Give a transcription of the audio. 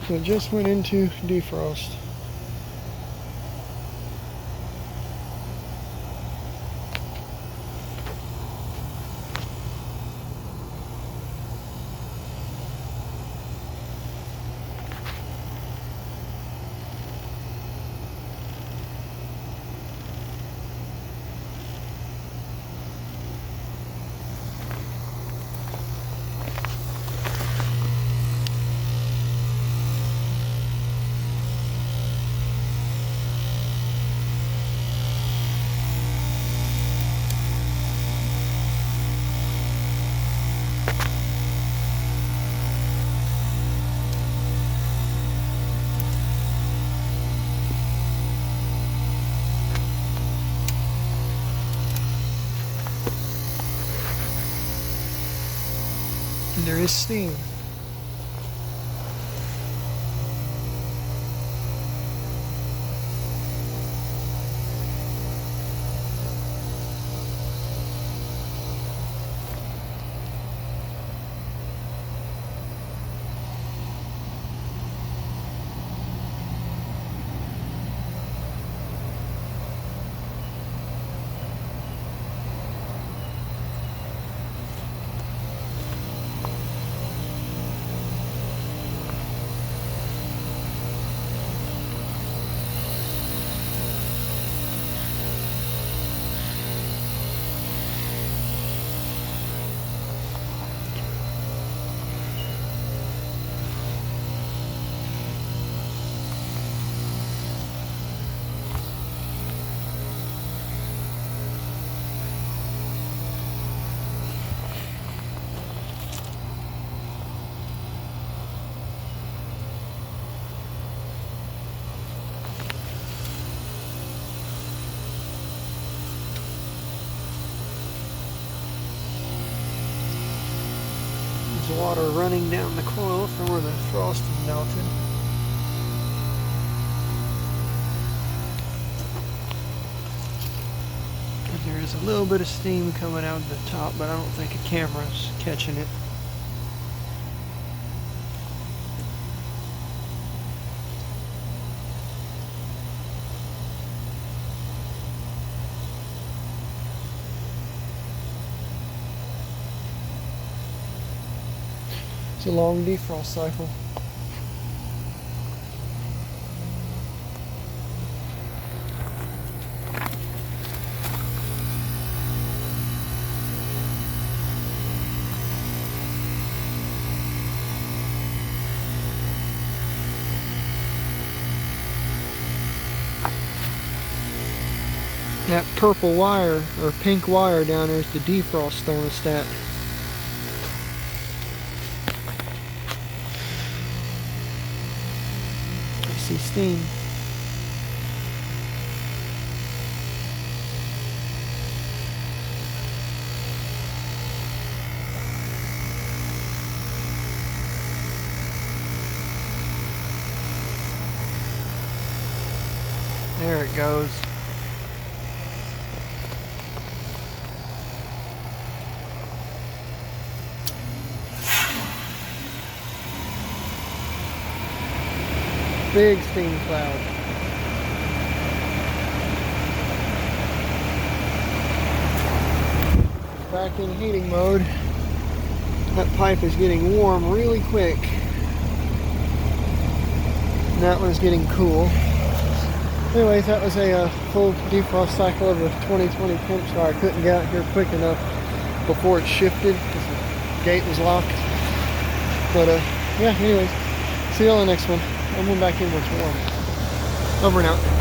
So it just went into defrost. And there is steam. There's water running down the coil from where the frost is melted. And there is a little bit of steam coming out of the top, but I don't think a camera's catching it. It's a long defrost cycle. That purple wire or pink wire down there is the defrost thermostat. I see steam. There it goes. Big steam cloud. Back in heating mode. That pipe is getting warm really quick. And that one's getting cool. Anyways, that was a full defrost cycle of a 2020 Pinch-Star. I couldn't get out here quick enough before it shifted because the gate was locked. But yeah, anyways, see you on the next one. I'm going back in where it's warm. Over and out.